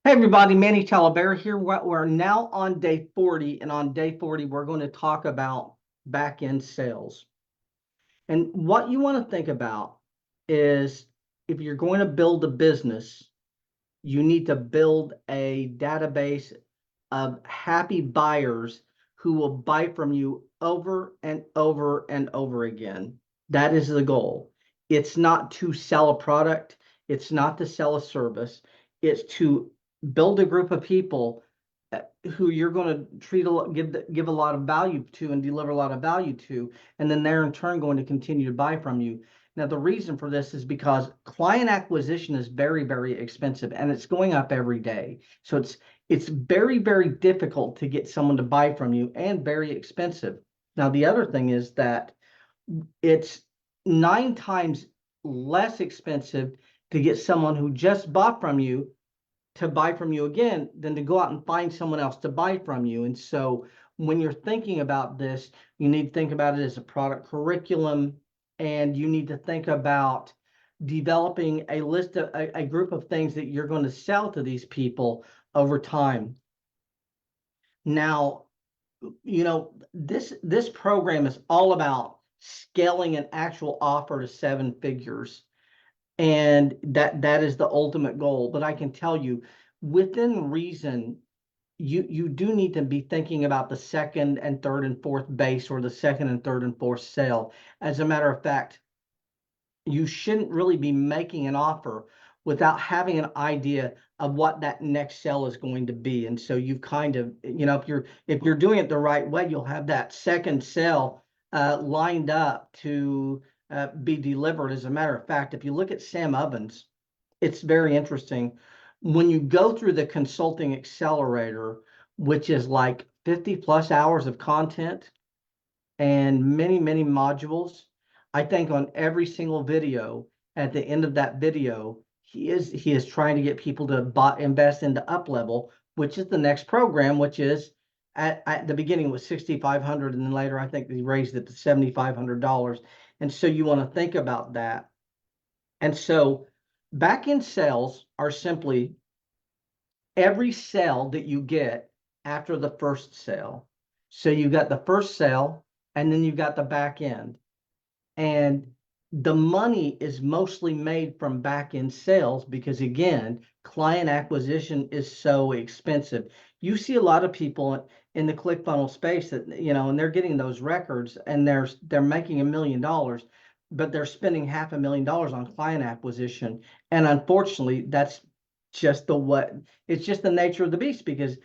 Hey everybody, Manny Talaber here. We're now on day 40, and on day 40, we're going to talk about back-end sales. And what you want to think about is if you're going to build a business, you need to build a database of happy buyers who will buy from you over and over and over again. That is the goal. It's not to sell a product, it's not to sell a service, it's to build a group of people who you're going to give a lot of value to and deliver a lot of value to, and then they're in turn going to continue to buy from you. Now, the reason for this is because client acquisition is very, very expensive, and it's going up every day. So it's very, very difficult to get someone to buy from you and very expensive. Now, the other thing is that it's 9 times less expensive to get someone who just bought from you to buy from you again than to go out and find someone else to buy from you. And so when you're thinking about this, you need to think about it as a product curriculum, and you need to think about developing a list of a group of things that you're going to sell to these people over time. Now, this program is all about scaling an actual offer to 7 figures, and that is the ultimate goal. But I can tell you, within reason, you do need to be thinking about the second and third and fourth base, or the second and third and fourth sale. As a matter of fact, you shouldn't really be making an offer without having an idea of what that next sale is going to be. And so you kind of, if you're doing it the right way, you'll have that second sale lined up to be delivered. As a matter of fact, if you look at Sam Ovens, it's very interesting. When you go through the consulting accelerator, which is like 50 plus hours of content and many, many modules, I think on every single video, at the end of that video, he is trying to get people to invest into UpLevel, which is the next program, which is at the beginning was $6,500, and then later I think he raised it to $7,500. And so you want to think about that. And so back-end sales are simply every sale that you get after the first sale. So you've got the first sale, and then you've got the back end. And the money is mostly made from back-end sales because, again, client acquisition is so expensive. You see a lot of people in the ClickFunnels space that, and they're getting those records, and they're making $1 million, but they're spending $500,000 on client acquisition. And unfortunately, that's just it's just the nature of the beast, because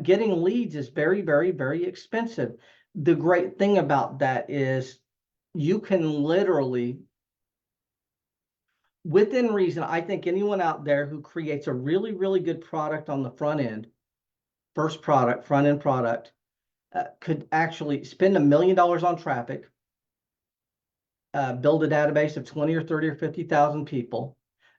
getting leads is very, very, very expensive. The great thing about that is you can literally, within reason, I think anyone out there who creates a really, really good product on the front end, front end product, could actually spend $1 million on traffic, build a database of 20 or 30 or 50,000 people,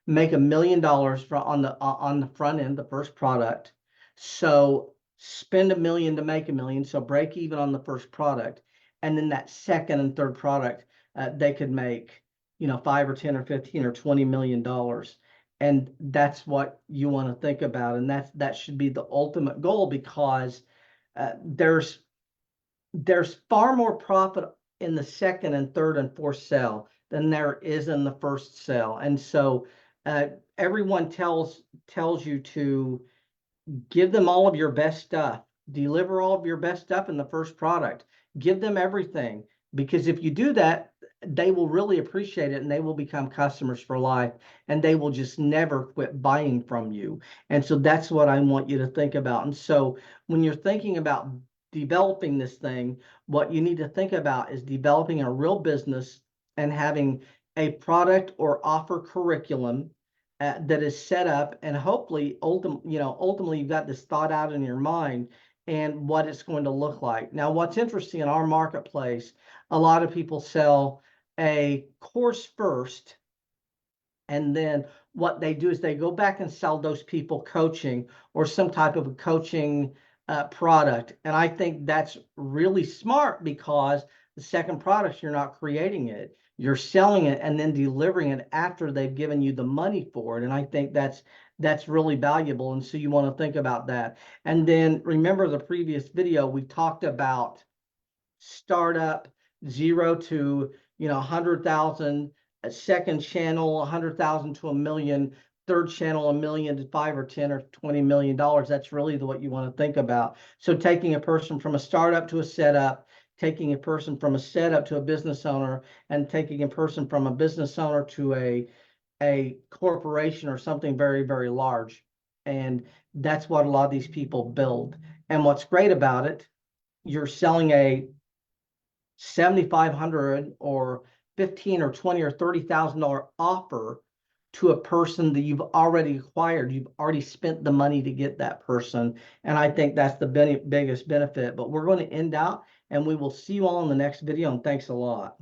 make $1 million on the front end, the first product. So spend $1 million to make $1 million, so break even on the first product, and then that second and third product, they could make 5 or 10 or 15 or $20 million. And that's what you want to think about, and that should be the ultimate goal, because there's far more profit in the second and third and fourth sale than there is in the first sale. And so everyone tells you to give them all of your best stuff, deliver all of your best stuff in the first product, give them everything, because if you do that, they will really appreciate it, and they will become customers for life, and they will just never quit buying from you. And so that's what I want you to think about. And so when you're thinking about developing this thing, what you need to think about is developing a real business and having a product or offer curriculum that is set up, and hopefully ultimately you've got this thought out in your mind and what it's going to look like. Now, what's interesting in our marketplace, a lot of people sell a course first, and then what they do is they go back and sell those people coaching or some type of a coaching product. And I think that's really smart, because the second product, you're not creating it, you're selling it and then delivering it after they've given you the money for it. And I think that's that's really valuable. And so you want to think about that. And then remember the previous video, we talked about startup 0 to 100,000, a second channel 100,000 to 1 million, third channel 1 million to 5 or 10 or 20 million dollars. That's really what you want to think about. So taking a person from a startup to a setup, taking a person from a setup to a business owner, and taking a person from a business owner to a corporation or something very, very large. And that's what a lot of these people build. And what's great about it, you're selling a 7,500 or 15 or 20 or $30,000 offer to a person that you've already acquired. You've already spent the money to get that person. And I think that's the biggest benefit. But we're going to end out, and we will see you all in the next video. And thanks a lot.